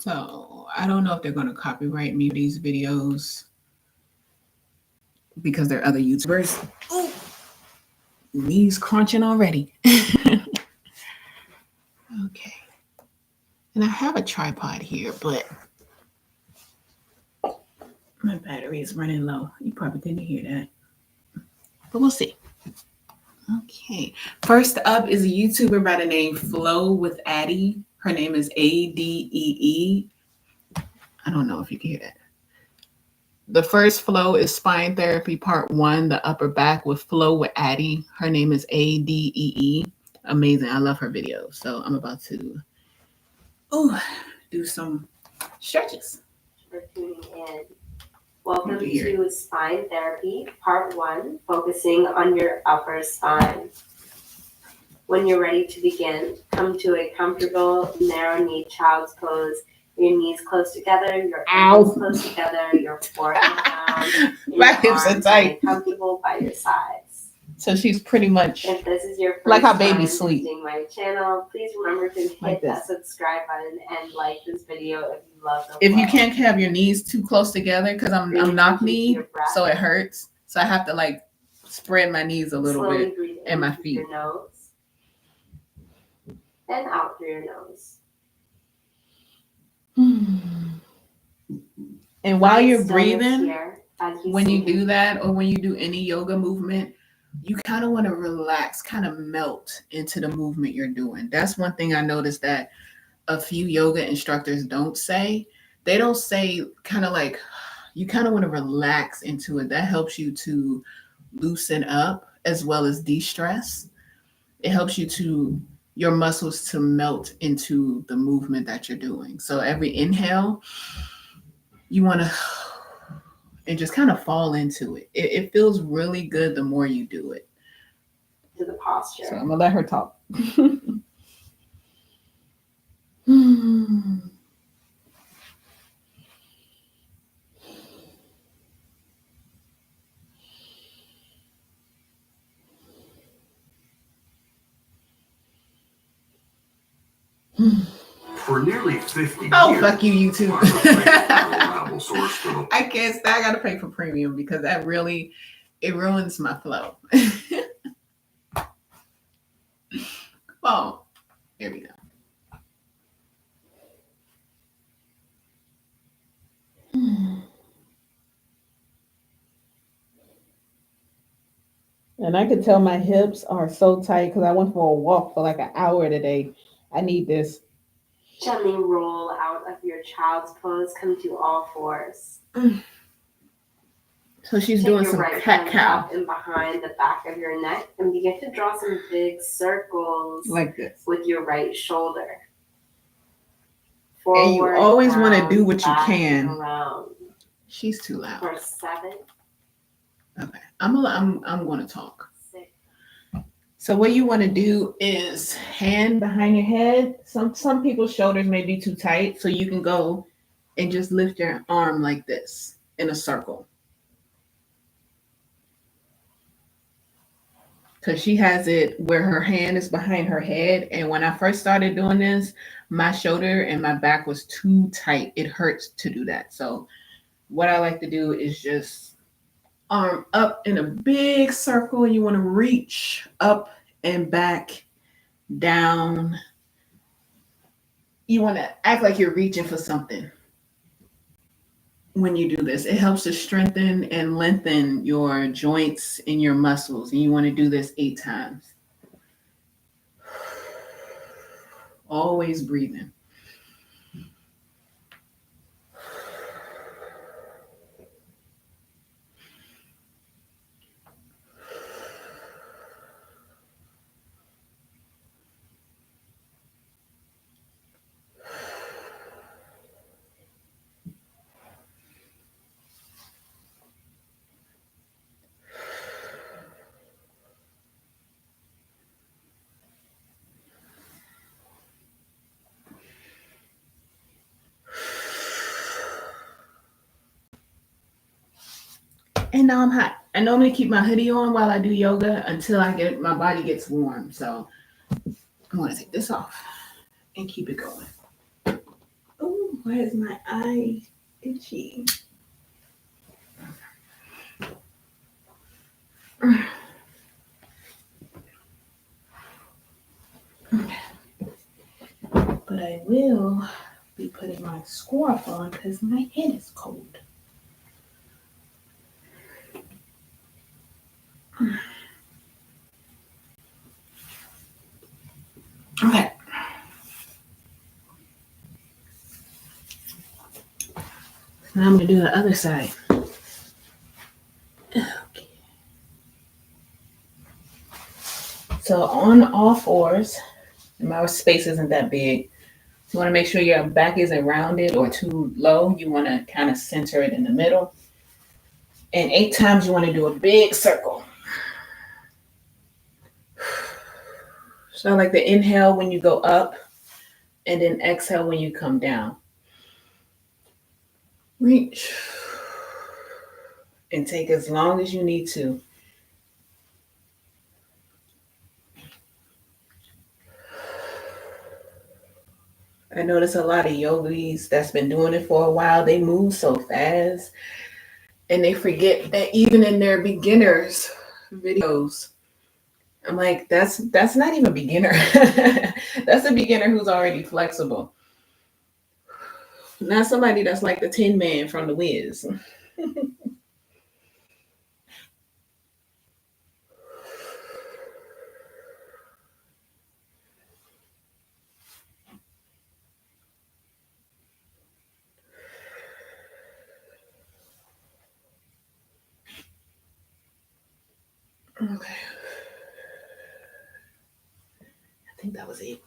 So I don't know if they're going to copyright me these videos because there are other YouTubers. Ooh, knees crunching already. Okay. And I have a tripod here, but my battery is running low. You probably didn't hear that, but we'll see. Okay. First up is a YouTuber by the name Flow with Addie. Her name is Adee. I don't know if you can hear that. The first flow is Spine Therapy Part 1, the upper back with Flow with Addie. Her name is Adee. Amazing. I love her videos. So I'm about to do some stretches. For tuning in. Welcome to Spine Therapy Part 1, focusing on your upper spine. When you're ready to begin, come to a comfortable, narrow knee child's pose. Your knees close together, your ankles close together, your forehead down, my hips are tight. Comfortable by your sides. So she's pretty much if this is your first like how time babies sleep. visiting my channel, please remember to hit Like that subscribe button and like this video if you love the If flow. you can't have your knees too close together, because I'm knock-kneed, so it hurts. So I have to like spread my knees a little Slowly bit breathe and my in feet. through your nose and out through your nose. And while you're breathing, when you do that or when you do any yoga movement, you kind of want to relax, kind of melt into the movement you're doing. That's one thing I noticed that a few yoga instructors don't say. They don't say kind of like, you kind of want to relax into it. That helps you to loosen up as well as de-stress. It helps your muscles to melt into the movement that you're doing. So every inhale, you want to, and just kind of fall into it. It feels really good the more you do it. To the posture. So I'm going to let her talk. For nearly 50 years. Oh, fuck you, YouTube. I can't stay. I got to pay for premium because that really, it ruins my flow. Oh, here we go. And I could tell my hips are so tight because I went for a walk for like an hour today. I need this. Gently roll out of your child's pose. Come to all fours. So she's doing some cat cow. Up and behind the back of your neck and begin to draw some big circles like this with your right shoulder. Forward, and you always want to do what you can. Around. She's too loud. For 7. Okay, I'm going to talk. 6. So what you want to do is hand behind your head. Some people's shoulders may be too tight, so you can go and just lift your arm like this in a circle. Because she has it where her hand is behind her head. And when I first started doing this, my shoulder and my back was too tight. It hurts to do that. So what I like to do is just arm up in a big circle. And you want to reach up and back, down. You want to act like you're reaching for something. When you do this, it helps to strengthen and lengthen your joints and your muscles. And you want to do this 8 times. Always breathing. And now I'm hot. I normally keep my hoodie on while I do yoga until my body gets warm. So I'm going to take this off and keep it going. Ooh, Why is my eye itchy? But I will be putting my scarf on because my head is cold. Okay. Now I'm going to do the other side. Okay. So on all fours, my space isn't that big. You want to make sure your back isn't rounded or too low. You want to kind of center it in the middle. And 8 times you want to do a big circle. So like the inhale when you go up and then exhale when you come down. Reach. And take as long as you need to. I notice a lot of yogis that's been doing it for a while, they move so fast and they forget that even in their beginners videos, I'm like, that's not even a beginner. That's a beginner who's already flexible. Not somebody that's like the Tin Man from The Wiz. Okay. I think that was it.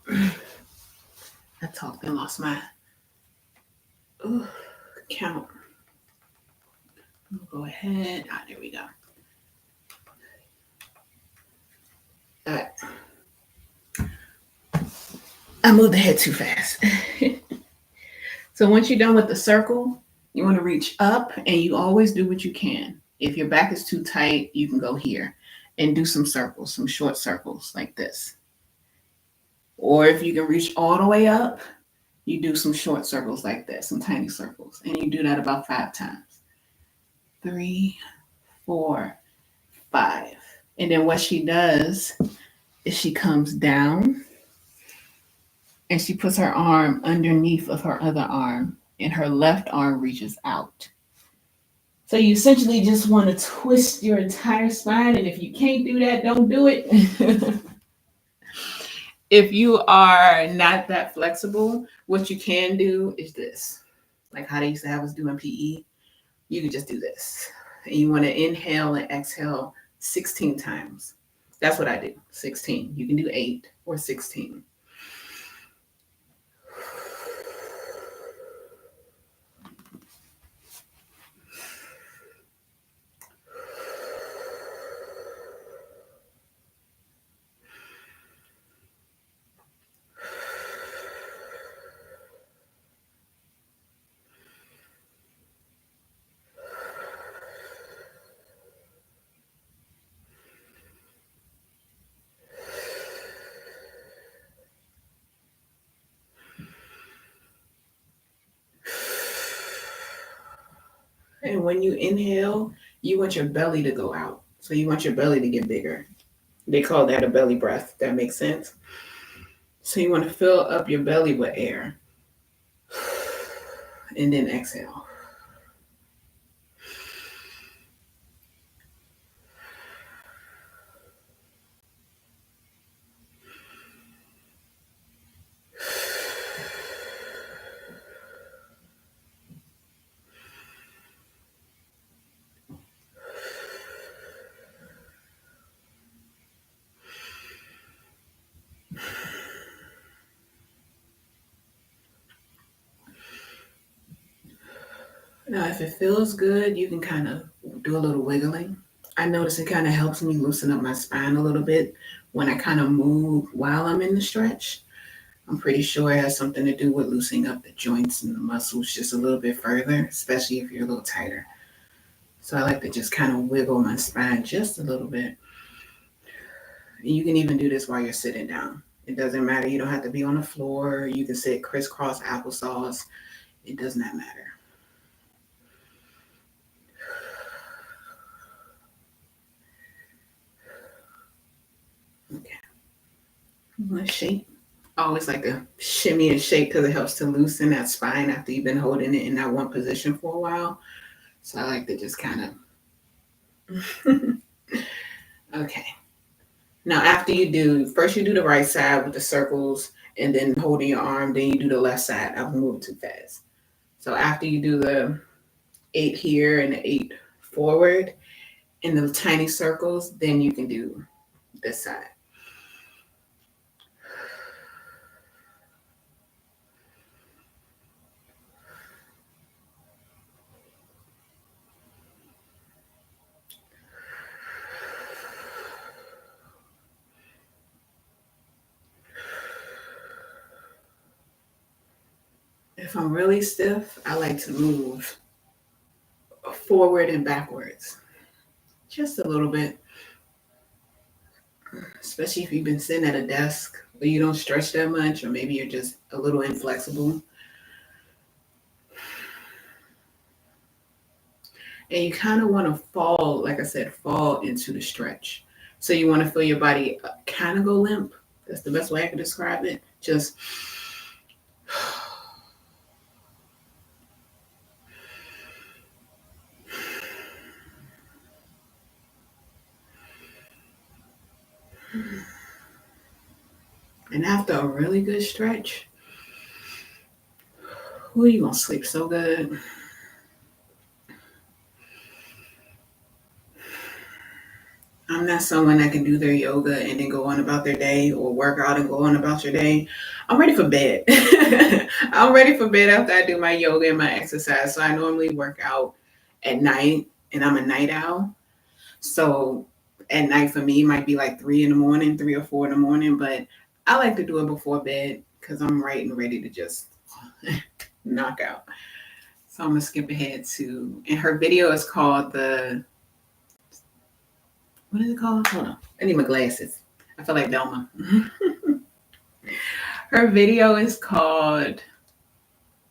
I talked and lost my count. We'll go ahead. There we go. All right. I moved the head too fast. So once you're done with the circle, you want to reach up and you always do what you can. If your back is too tight, you can go here and do some circles, some short circles like this. Or if you can reach all the way up, you do some short circles like this, some tiny circles. And you do that about 5 times. 3, 4, 5. And then what she does is she comes down and she puts her arm underneath of her other arm and her left arm reaches out. So you essentially just want to twist your entire spine. And if you can't do that, don't do it. If you are not that flexible, what you can do is this. Like how they used to have us doing PE. You can just do this. And you want to inhale and exhale 16 times. That's what I do, 16. You can do 8 or 16. And when you inhale, you want your belly to go out. So you want your belly to get bigger. They call that a belly breath. That makes sense. So you want to fill up your belly with air. And then exhale. Now, if it feels good, you can kind of do a little wiggling. I notice it kind of helps me loosen up my spine a little bit when I kind of move while I'm in the stretch. I'm pretty sure it has something to do with loosening up the joints and the muscles just a little bit further, especially if you're a little tighter. So I like to just kind of wiggle my spine just a little bit. And you can even do this while you're sitting down. It doesn't matter. You don't have to be on the floor. You can sit crisscross applesauce. It does not matter. Okay. I'm gonna shake. I always like to shimmy and shake because it helps to loosen that spine after you've been holding it in that one position for a while. So I like to just kind of. Okay. Now, after you do, first you do the right side with the circles and then holding your arm, then you do the left side. I'm moving too fast. So after you do the 8 here and the 8 forward in the tiny circles, then you can do this side. If I'm really stiff, I like to move forward and backwards just a little bit, especially if you've been sitting at a desk where you don't stretch that much, or maybe you're just a little inflexible. And you kind of want to fall, like I said, fall into the stretch. So you want to feel your body kind of go limp. That's the best way I can describe it. Just and after a really good stretch, who are you gonna sleep so good? I'm not someone that can do their yoga and then go on about their day or work out and go on about your day. I'm ready for bed. I'm ready for bed after I do my yoga and my exercise. So I normally work out at night and I'm a night owl. So at night for me might be like 3 in the morning, 3 or 4 in the morning, but I like to do it before bed because I'm right and ready to just knock out. So I'm gonna skip ahead to, and her video is called what is it called? Hold on. I need my glasses. I feel like Velma. Her video is called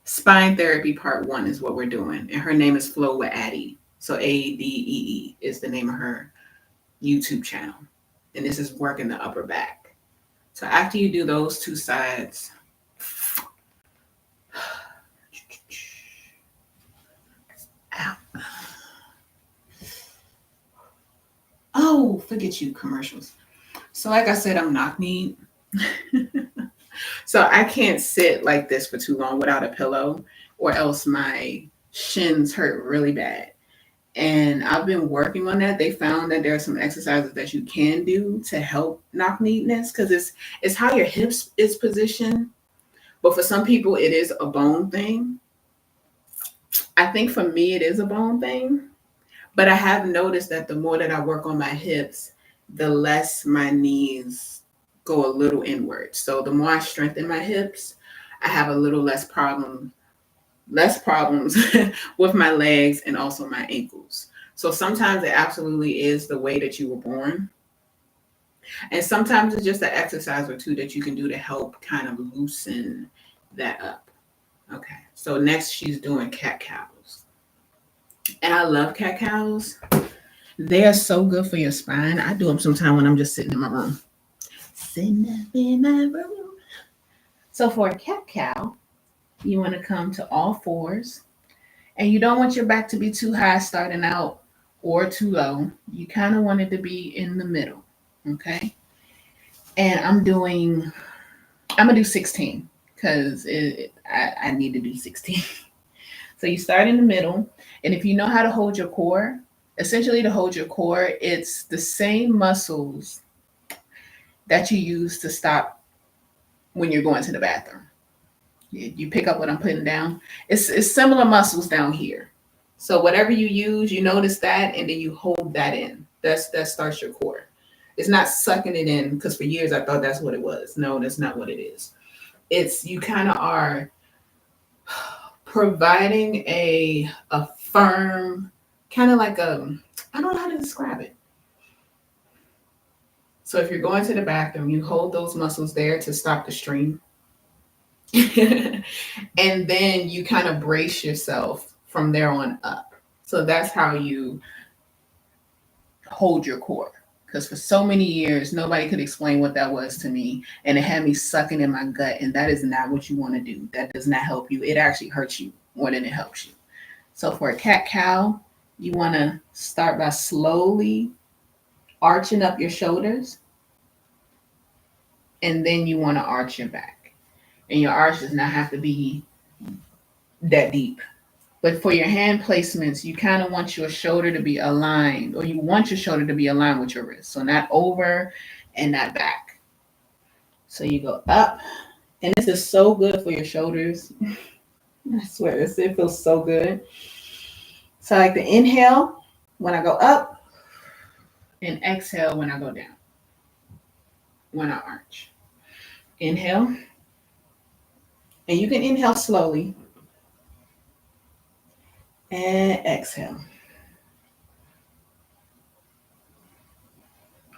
Spine Therapy Part 1 is what we're doing. And her name is Flow with Addie. So Addee is the name of her YouTube channel. And this is working the upper back. So after you do those two sides, ow. Oh, forget you commercials. So like I said, I'm knock-kneed. So I can't sit like this for too long without a pillow or else my shins hurt really bad. And I've been working on that. They found that there are some exercises that you can do to help knock-kneedness because it's how your hips is positioned. But for some people, it is a bone thing. I think for me, it is a bone thing. But I have noticed that the more that I work on my hips, the less my knees go a little inward. So the more I strengthen my hips, I have a little less problems with my legs and also my ankles. So sometimes it absolutely is the way that you were born. And sometimes it's just an exercise or two that you can do to help kind of loosen that up. Okay. So next she's doing cat cows. And I love cat cows. They are so good for your spine. I do them sometimes when I'm just sitting in my room. Sitting up in my room. So for a cat cow, you want to come to all fours. And you don't want your back to be too high starting out or too low. You kind of want it to be in the middle. Okay. And I'm going to do 16 because I need to do 16. So you start in the middle. And if you know how to hold your core, essentially to hold your core, it's the same muscles that you use to stop when you're going to the bathroom. You pick up what I'm putting down. It's similar muscles down here. So whatever you use, you notice that, and then you hold that in. That starts your core. It's not sucking it in because for years I thought that's what it was. No, that's not what it is. It's you kind of are providing a firm, kind of like I don't know how to describe it. So if you're going to the bathroom, you hold those muscles there to stop the stream. And then you kind of brace yourself from there on up. So that's how you hold your core. Because for so many years, nobody could explain what that was to me. And it had me sucking in my gut. And that is not what you want to do. That does not help you. It actually hurts you more than it helps you. So for a cat cow, you want to start by slowly arching up your shoulders. And then you want to arch your back. And your arch does not have to be that deep. But for your hand placements, you kind of want your shoulder to be aligned, or you want your shoulder to be aligned with your wrist. So not over and not back. So you go up, and this is so good for your shoulders. I swear, it feels so good. So I like to inhale when I go up, and exhale when I go down, when I arch. Inhale, and you can inhale slowly, and exhale.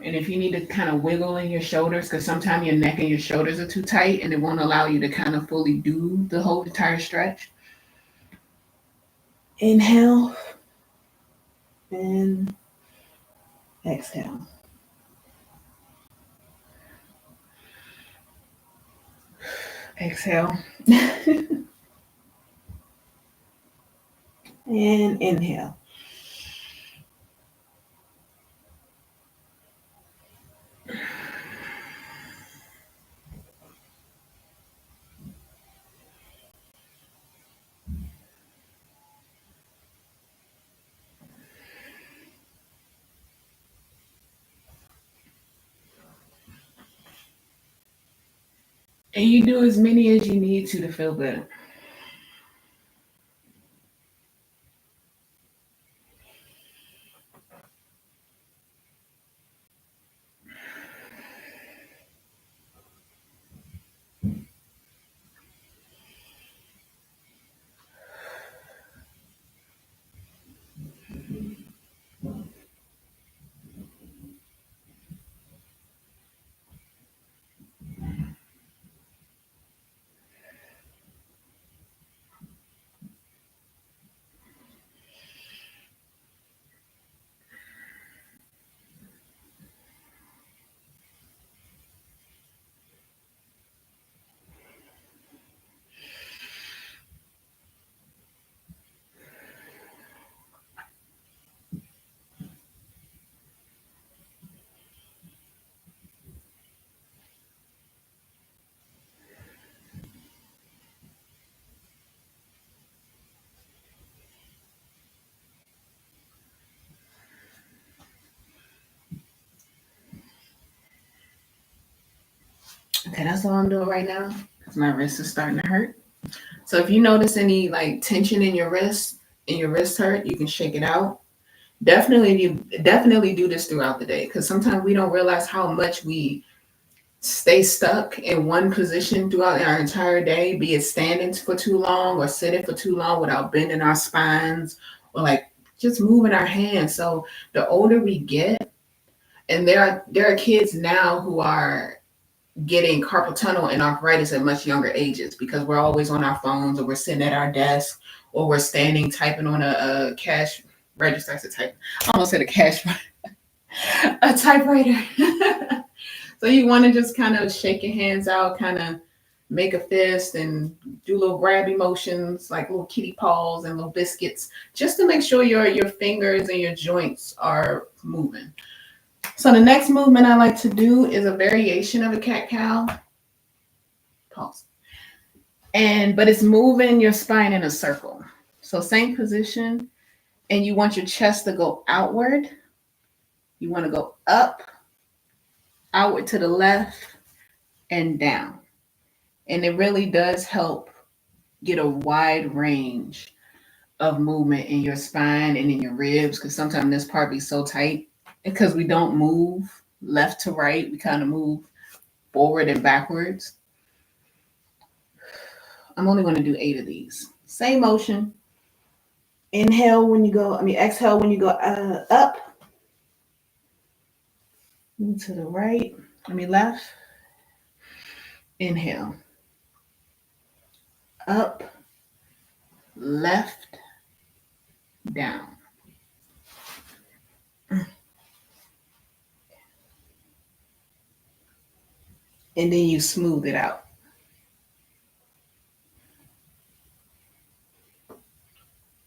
And if you need to kind of wiggle in your shoulders, because sometimes your neck and your shoulders are too tight and it won't allow you to kind of fully do the whole entire stretch. Inhale and exhale. Exhale. And inhale. And you do as many as you need to feel good. Okay, that's all I'm doing right now because my wrist is starting to hurt. So if you notice any like tension in your wrist hurt, you can shake it out. Definitely do this throughout the day because sometimes we don't realize how much we stay stuck in one position throughout our entire day, be it standing for too long or sitting for too long without bending our spines or like just moving our hands. So the older we get, and there are kids now who are getting carpal tunnel and arthritis at much younger ages because we're always on our phones or we're sitting at our desk or we're standing typing on a cash register. I almost said a cash a typewriter. So you want to just kind of shake your hands out, kind of make a fist and do little grabby motions like little kitty paws and little biscuits just to make sure your fingers and your joints are moving. So the next movement I like to do is a variation of a cat cow. Pause. But it's moving your spine in a circle. So same position, and you want your chest to go outward. You want to go up, outward to the left, and down. And it really does help get a wide range of movement in your spine and in your ribs because sometimes this part be so tight because we don't move left to right. We kind of move forward and backwards. I'm only going to do 8 of these. Same motion. Exhale when you go up. Move to the right. Left. Inhale. up, left, down. And then you smooth it out.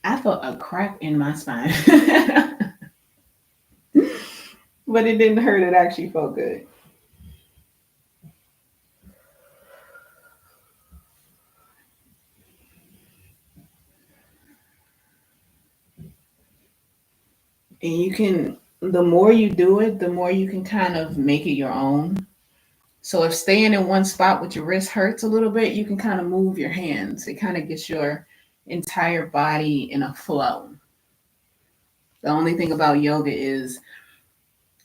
I felt a crack in my spine. But it didn't hurt. It actually felt good. And you can, the more you do it, the more you can kind of make it your own. So if staying in one spot with your wrist hurts a little bit, you can kind of move your hands. It kind of gets your entire body in a flow. The only thing about yoga is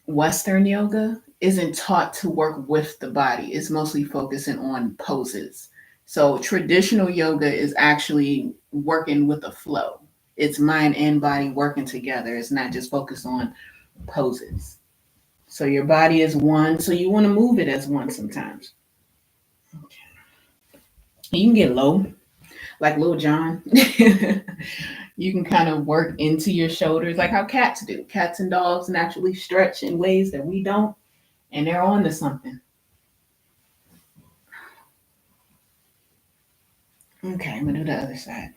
Western yoga isn't taught to work with the body. It's mostly focusing on poses. So traditional yoga is actually working with a flow. It's mind and body working together. It's not just focused on poses. So your body is one, so you want to move it as one sometimes. Okay. You can get low, like Lil Jon. You can kind of work into your shoulders, like how cats do. Cats and dogs naturally stretch in ways that we don't, and they're on to something. Okay, I'm gonna do the other side.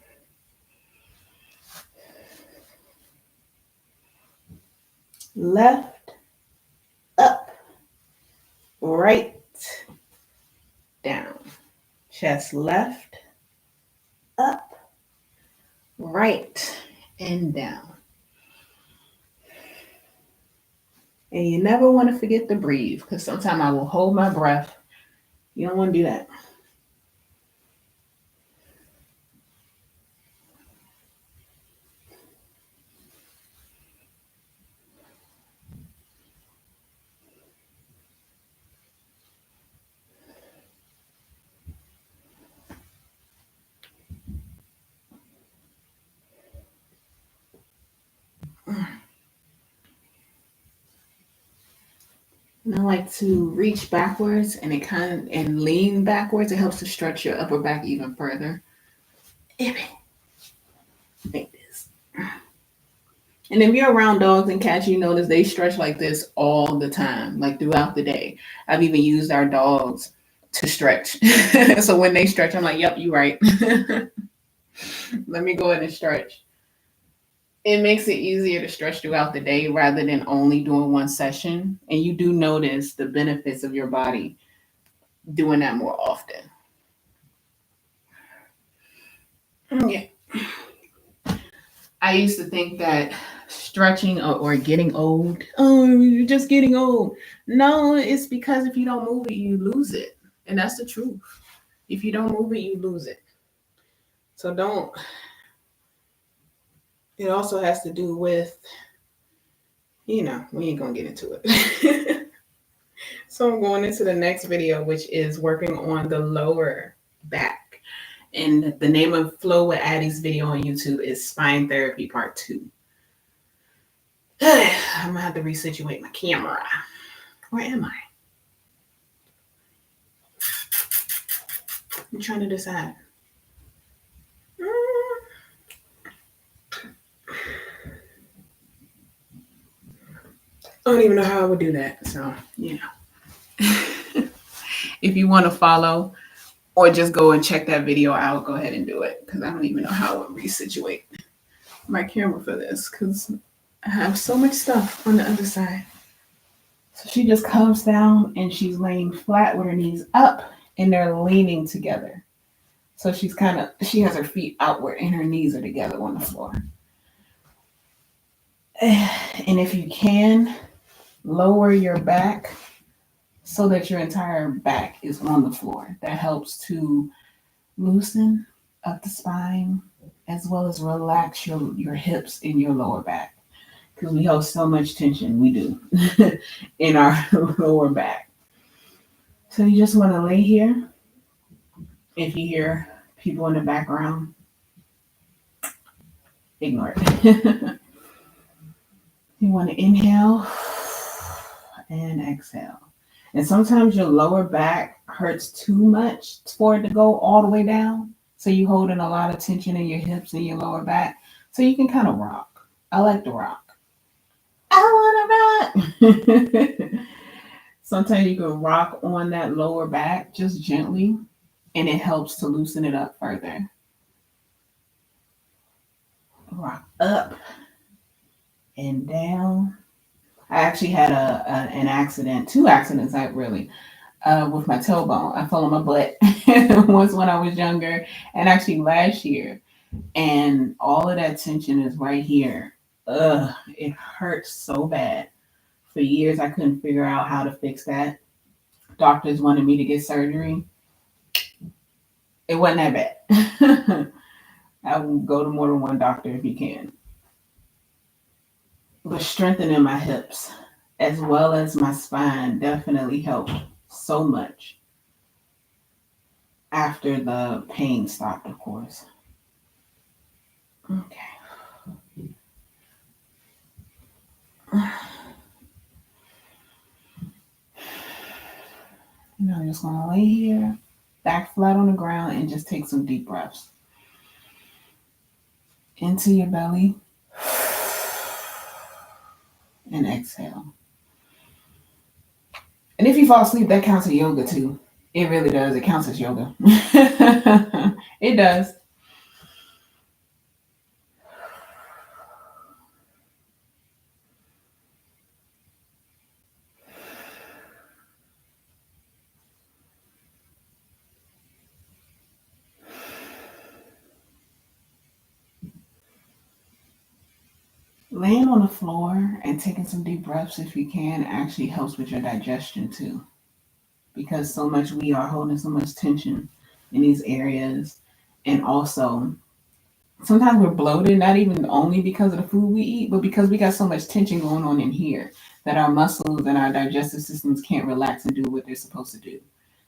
Left, up, right, down. Chest left, up, right, and down. And you never want to forget to breathe, because sometimes I will hold my breath. You don't want to do that. And I like to reach backwards and lean backwards. It helps to stretch your upper back even further. Like this. And if you're around dogs and cats, you notice they stretch like this all the time, like throughout the day. I've even used our dogs to stretch. So when they stretch, I'm like, yep, you're right. Let me go ahead and stretch. It makes it easier to stretch throughout the day rather than only doing one session. And you do notice the benefits of your body doing that more often. Yeah. I used to think that stretching or getting old, oh, you're just getting old. No, it's because if you don't move it, you lose it. And that's the truth. If you don't move it, you lose it. So don't. It also has to do with, we ain't going to get into it. So I'm going into the next video, which is working on the lower back. And the name of Flow with Addie's video on YouTube is Spine Therapy Part 2. I'm going to have to resituate my camera. Where am I? I'm trying to decide. I don't even know how I would do that. So, if you want to follow or just go and check that video out, go ahead and do it. Because I don't even know how I would resituate my camera for this. Because I have so much stuff on the other side. So she just comes down and she's laying flat with her knees up and they're leaning together. So she has her feet outward and her knees are together on the floor. And if you can, lower your back so that your entire back is on the floor. That helps to loosen up the spine as well as relax your hips and your lower back. Because we hold so much tension, we do, in our lower back. So you just want to lay here. If you hear people in the background, ignore it. You want to inhale and exhale. And sometimes your lower back hurts too much for it to go all the way down. So you holding a lot of tension in your hips and your lower back. So you can kind of rock. I like to rock. I want to rock. Sometimes you can rock on that lower back just gently, and it helps to loosen it up further. Rock up and down. I actually had an accident, two accidents, with my tailbone. I fell on my butt once when I was younger, and actually last year. And all of that tension is right here. Ugh, it hurts so bad. For years, I couldn't figure out how to fix that. Doctors wanted me to get surgery. It wasn't that bad. I will go to more than one doctor if you can. But strengthening my hips as well as my spine definitely helped so much after the pain stopped, of course. Okay. I'm just going to lay here, back flat on the ground, and just take some deep breaths into your belly and exhale. And if you fall asleep, that counts as yoga too. It really does. It counts as yoga. It does. Laying on the floor and taking some deep breaths if you can actually helps with your digestion too. Because so much we are holding so much tension in these areas. And also, sometimes we're bloated, not even only because of the food we eat, but because we got so much tension going on in here that our muscles and our digestive systems can't relax and do what they're supposed to do.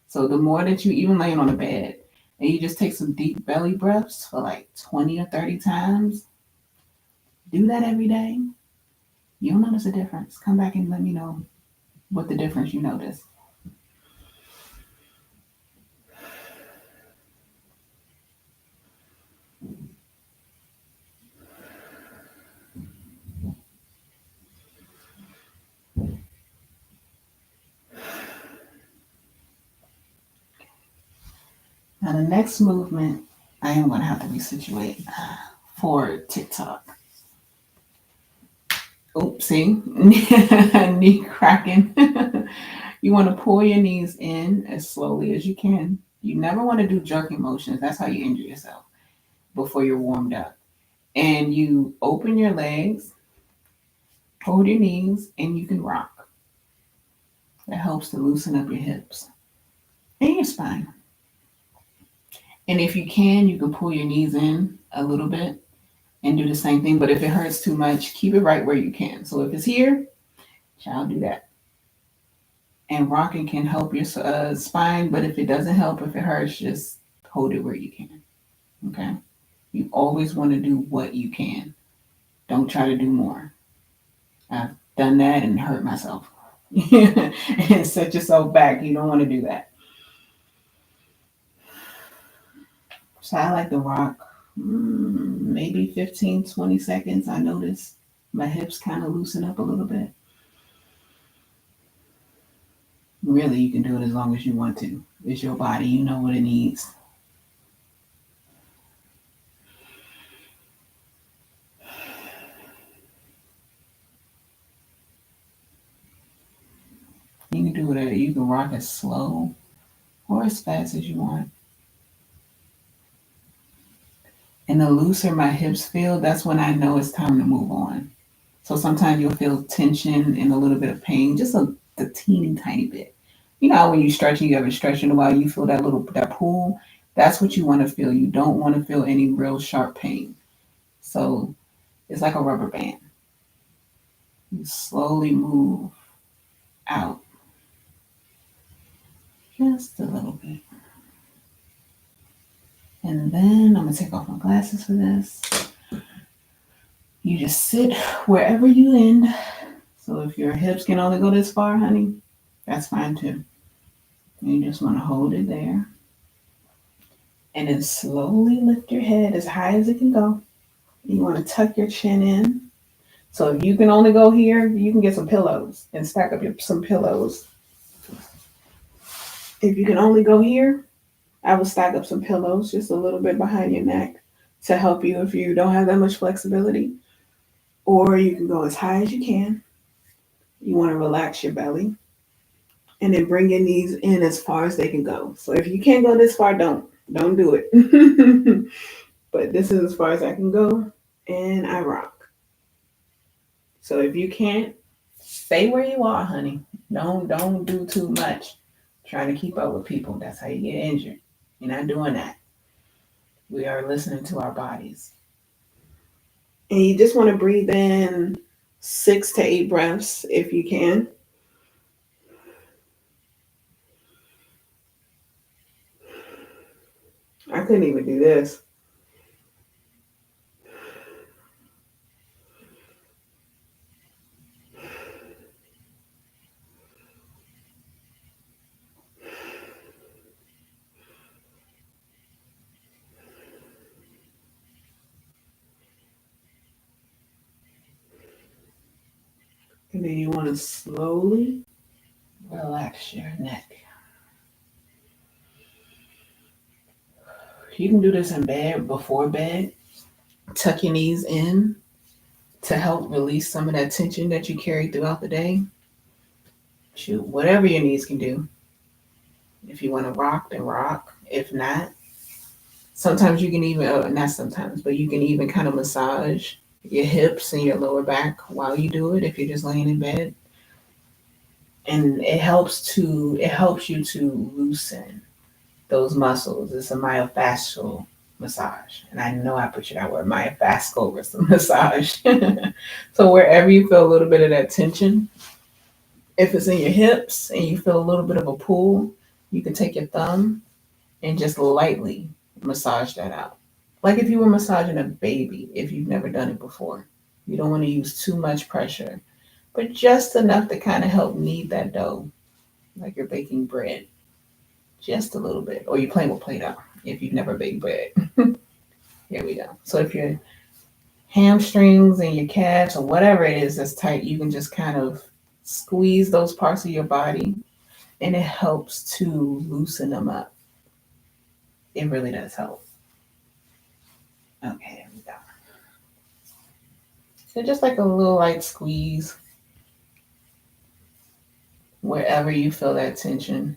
So the more that you even laying on the bed and you just take some deep belly breaths for like 20 or 30 times, do that every day. You'll notice a difference. Come back and let me know what the difference you notice. Now the next movement, I am going to have to resituate for TikTok. Oops, see? Knee cracking. You want to pull your knees in as slowly as you can. You never want to do jerking motions. That's how you injure yourself before you're warmed up. And you open your legs, hold your knees, and you can rock. That helps to loosen up your hips and your spine. And if you can, you can pull your knees in a little bit and do the same thing. But if it hurts too much, keep it right where you can. So if it's here, child, do that. And rocking can help your spine, but if it doesn't help, if it hurts, just hold it where you can. Okay? You always want to do what you can. Don't try to do more. I've done that and hurt myself. And set yourself back. You don't want to do that. So I like to rock maybe 15, 20 seconds. I notice my hips kind of loosen up a little bit. Really, you can do it as long as you want to. It's your body. You know what it needs. You can do whatever. You can rock as slow or as fast as you want. And the looser my hips feel, that's when I know it's time to move on. So sometimes you'll feel tension and a little bit of pain, just a teeny tiny bit. You know how when you stretch and you haven't stretched in a while, you feel that pull. That's what you want to feel. You don't want to feel any real sharp pain. So it's like a rubber band. You slowly move out just a little bit. And then I'm going to take off my glasses for this. You just sit wherever you end. So if your hips can only go this far, honey, that's fine too. You just want to hold it there. And then slowly lift your head as high as it can go. You want to tuck your chin in. So if you can only go here, you can get some pillows and stack up some pillows. If you can only go here, I would stack up some pillows just a little bit behind your neck to help you if you don't have that much flexibility. Or you can go as high as you can. You want to relax your belly and then bring your knees in as far as they can go. So if you can't go this far, don't do it. But this is as far as I can go, and I rock. So if you can't, stay where you are, honey. Don't do too much trying to keep up with people. That's how you get injured. You're not doing that. We are listening to our bodies. And you just want to breathe in 6 to 8 breaths if you can. I couldn't even do this. And then you want to slowly relax your neck. You can do this in bed, before bed. Tuck your knees in to help release some of that tension that you carry throughout the day. Shoot, whatever your knees can do. If you want to rock, then rock. If not, sometimes you can even, not sometimes, but you can even kind of massage your hips and your lower back while you do it if you're just laying in bed. And it helps you to loosen those muscles. It's a myofascial massage. And I know I put you that word, myofascial massage. So wherever you feel a little bit of that tension, if it's in your hips and you feel a little bit of a pull, you can take your thumb and just lightly massage that out. Like if you were massaging a baby, if you've never done it before. You don't want to use too much pressure, but just enough to kind of help knead that dough, like you're baking bread. Just a little bit. Or you're playing with Play-Doh if you've never baked bread. Here we go. So if your hamstrings and your calves or whatever it is that's tight, you can just kind of squeeze those parts of your body and it helps to loosen them up. It really does help. Okay, there we go. So just like a little light squeeze wherever you feel that tension.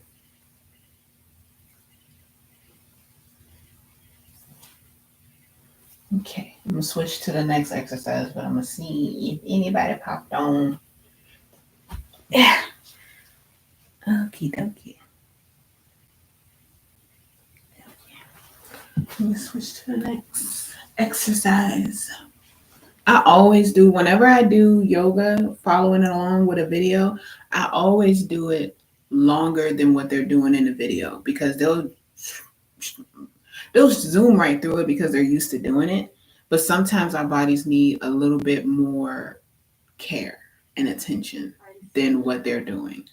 Okay, I'm gonna switch to the next exercise, but I'm gonna see if anybody popped on. Yeah. Okie dokie. Let me switch to the next exercise. I always do, whenever I do yoga, following it along with a video, I always do it longer than what they're doing in the video because they'll zoom right through it because they're used to doing it. But sometimes our bodies need a little bit more care and attention than what they're doing.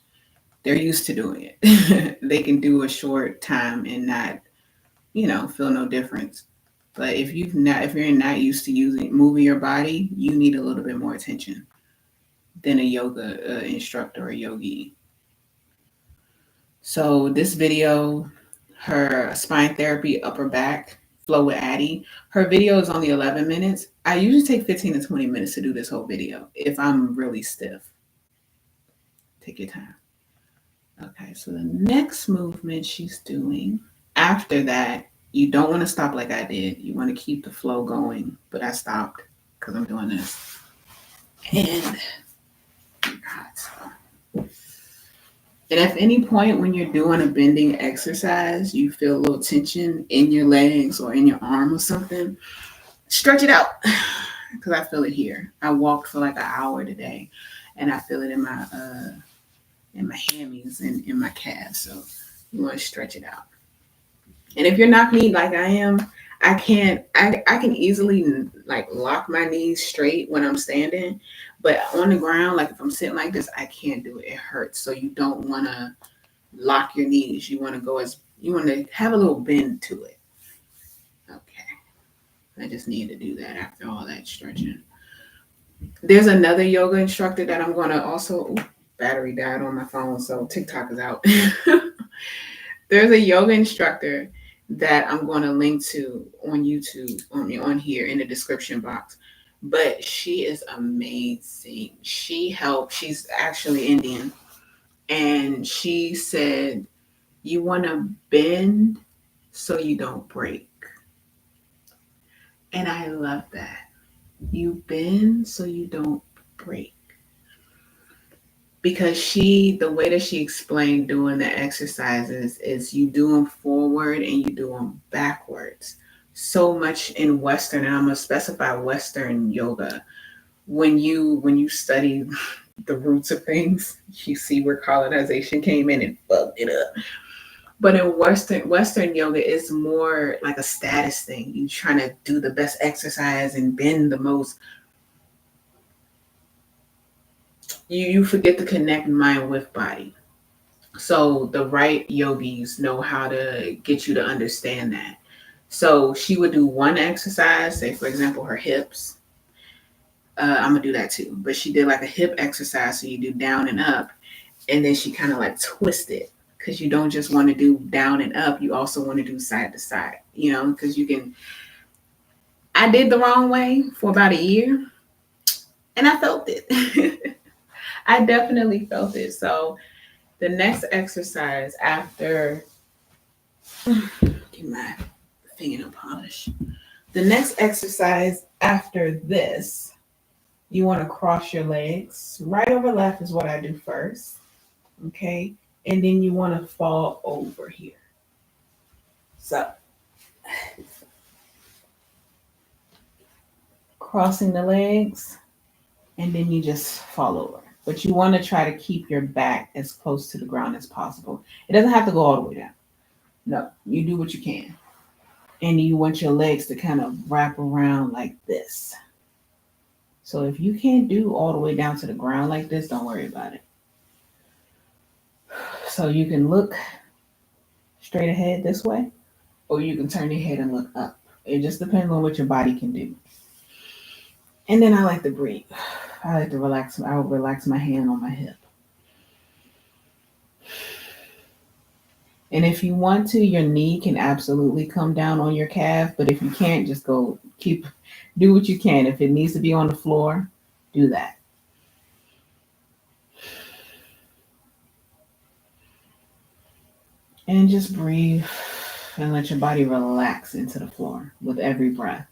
They're used to doing it. They can do a short time and not, feel no difference. But if you're not used to moving your body, you need a little bit more attention than a yoga instructor or yogi. So this video, her spine therapy, upper back, flow with Addie, her video is only 11 minutes. I usually take 15 to 20 minutes to do this whole video if I'm really stiff. Take your time. Okay, so the next movement she's doing after that, you don't want to stop like I did. You want to keep the flow going, but I stopped because I'm doing this. And at any point when you're doing a bending exercise, you feel a little tension in your legs or in your arm or something, stretch it out because I feel it here. I walked for like an hour today and I feel it in my hammies and in my calves. So you want to stretch it out. And if you're knock kneed like I am, I can easily like lock my knees straight when I'm standing, but on the ground, like if I'm sitting like this, I can't do it. It hurts. So you don't want to lock your knees. You want to have a little bend to it. I just need to do that after all that stretching. There's another yoga instructor that I'm going to also. Ooh, battery died on my phone, so TikTok is out. There's a yoga instructor that I'm going to link to on YouTube on here in the description box. But she is amazing. She's actually Indian. And she said, you want to bend so you don't break. And I love that. You bend so you don't break. Because the way that she explained doing the exercises is you do them forward and you do them backwards. So much in Western, and I'm gonna specify Western yoga. When you study the roots of things, you see where colonization came in and fucked it up. But in Western yoga, it's more like a status thing. You trying to do the best exercise and bend the most. You forget to connect mind with body. So the right yogis know how to get you to understand that. So she would do one exercise, say for example her hips. I'm gonna do that too. But she did like a hip exercise, so you do down and up, and then she kind of like twist it because you don't just want to do down and up. You also want to do side to side. Because you can. I did the wrong way for about a year, and I felt it. I definitely felt it. So the next exercise after get my fingernail polish. The next exercise after this, you want to cross your legs. Right over left is what I do first. Okay. And then you want to fall over here. So crossing the legs, and then you just fall over. But you want to try to keep your back as close to the ground as possible. It doesn't have to go all the way down. No, you do what you can. And you want your legs to kind of wrap around like this. So if you can't do all the way down to the ground like this, don't worry about it. So you can look straight ahead this way, or you can turn your head and look up. It just depends on what your body can do. And then I like to breathe. I like to relax. I will relax my hand on my hip. And if you want to, your knee can absolutely come down on your calf. But if you can't, just do what you can. If it needs to be on the floor, do that. And just breathe and let your body relax into the floor with every breath.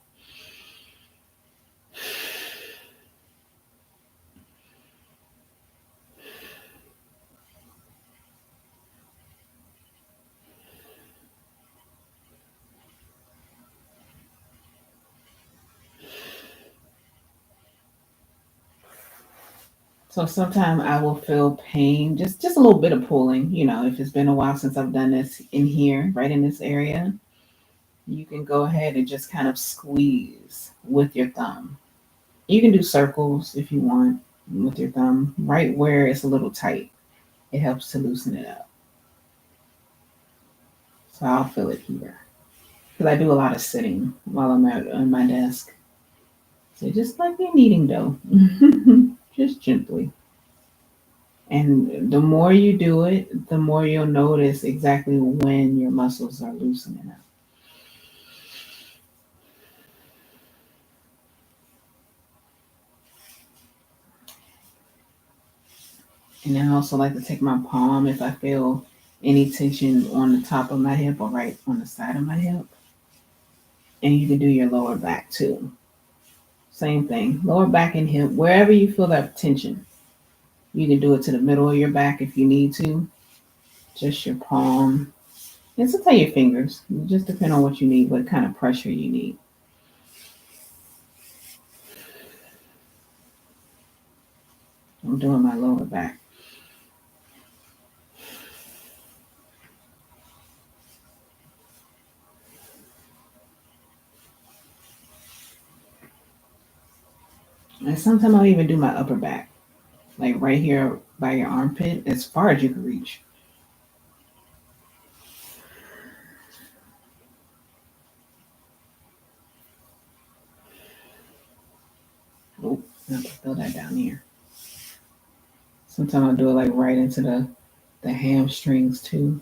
So sometimes I will feel pain, just a little bit of pulling. If it's been a while since I've done this in here, right in this area, you can go ahead and just kind of squeeze with your thumb. You can do circles if you want with your thumb, right where it's a little tight. It helps to loosen it up. So I'll feel it here because I do a lot of sitting while I'm on my desk. So just like you're kneading dough, just gently. And the more you do it, the more you'll notice exactly when your muscles are loosening up. And I also like to take my palm if I feel any tension on the top of my hip or right on the side of my hip. And you can do your lower back too. Same thing, lower back and hip, wherever you feel that tension. You can do it to the middle of your back if you need to. Just your palm. And sometimes your fingers. It just depends on what you need, what kind of pressure you need. I'm doing my lower back. And sometimes I'll even do my upper back, like right here by your armpit, as far as you can reach. I have to throw that down here. Sometimes I'll do it like right into the hamstrings too.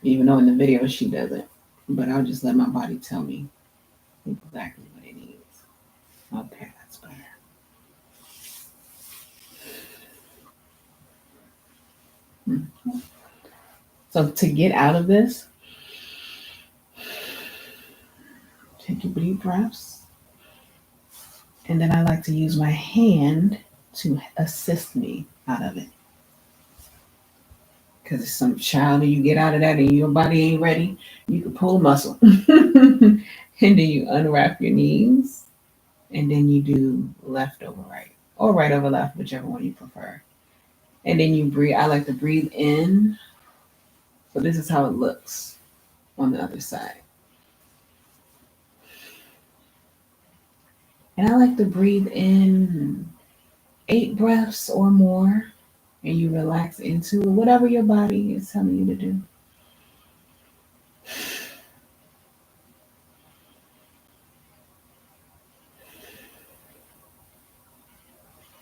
Even though in the video she doesn't. But I'll just let my body tell me exactly what it needs. Okay, that's better. So to get out of this, take your deep breaths. And then I like to use my hand to assist me out of it. Because it's some child and you get out of that and your body ain't ready, you can pull a muscle. And then you unwrap your knees. And then you do left over right. Or right over left, whichever one you prefer. And then you breathe. I like to breathe in. So this is how it looks on the other side. And I like to breathe in 8 breaths or more. And you relax into whatever your body is telling you to do.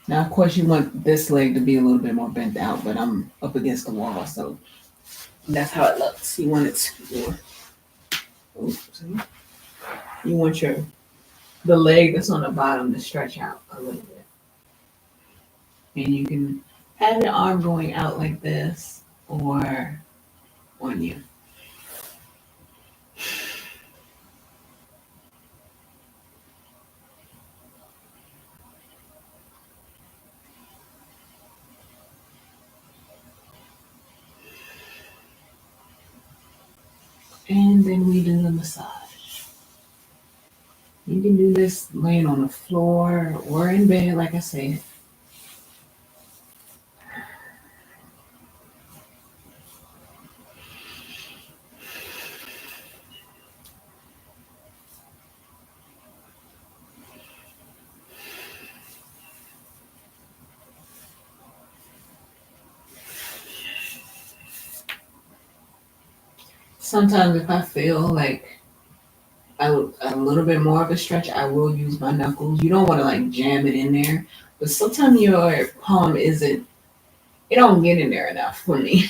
Now, of course, you want this leg to be a little bit more bent out, but I'm up against the wall, so that's how it looks. You want it to, you want the leg that's on the bottom to stretch out a little bit. And you can have your arm going out like this or on you. And then we do the massage. You can do this laying on the floor or in bed, like I said. Sometimes if I feel like a little bit more of a stretch, I will use my knuckles. You don't want to like jam it in there, but sometimes your palm isn't, it don't get in there enough for me.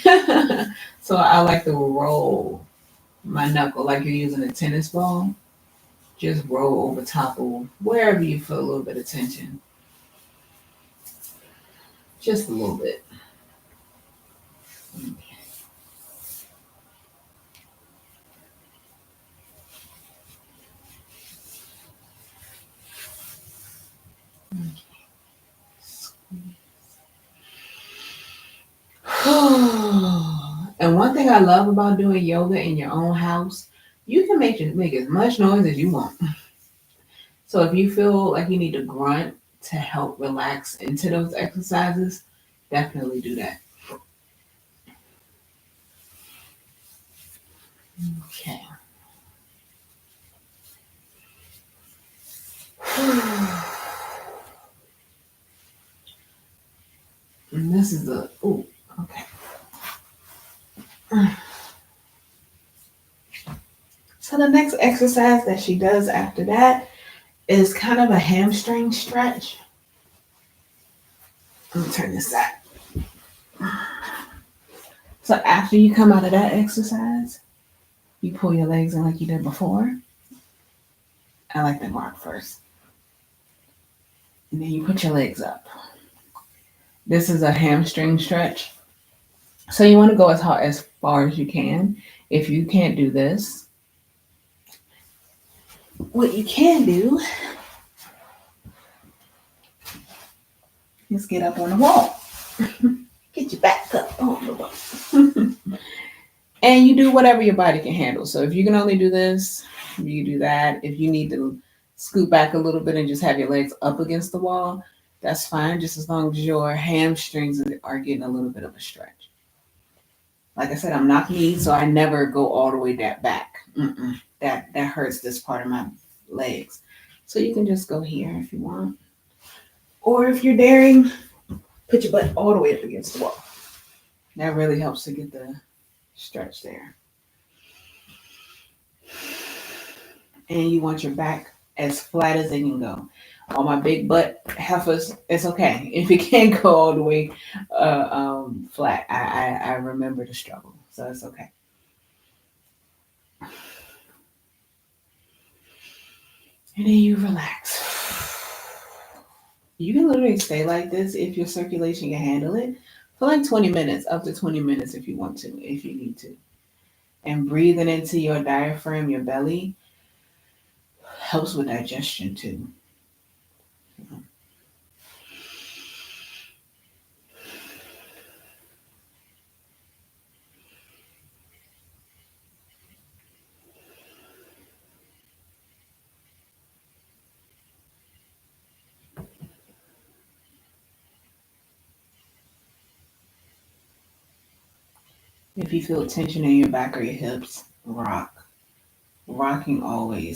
So I like to roll my knuckle like you're using a tennis ball. Just roll over top of wherever you feel a little bit of tension. Just a little bit. Okay. And one thing I love about doing yoga in your own house, you can make as much noise as you want. So if you feel like you need to grunt to help relax into those exercises, definitely do that. Okay. And this is okay. So the next exercise that she does after that is kind of a hamstring stretch. Let me turn this out. So after you come out of that exercise, you pull your legs in like you did before. I like to rock first. And then you put your legs up. This is a hamstring stretch. So you want to go as far as you can. If you can't do this, what you can do is get up on the wall. Get your back up on the wall. And you do whatever your body can handle. So if you can only do this, you do that. If you need to scoot back a little bit and just have your legs up against the wall, that's fine, just as long as your hamstrings are getting a little bit of a stretch. Like I said, I'm knock kneed, so I never go all the way back. That hurts this part of my legs. So you can just go here if you want. Or if you're daring, put your butt all the way up against the wall. That really helps to get the stretch there. And you want your back as flat as it can go. All my big butt heifers, it's okay. If it can't go all the way flat, I remember the struggle, so it's okay. And then you relax. You can literally stay like this if your circulation can handle it for like 20 minutes, up to 20 minutes if you want to, if you need to. And breathing into your diaphragm, your belly, helps with digestion too. If you feel tension in your back or your hips, rock. Rocking always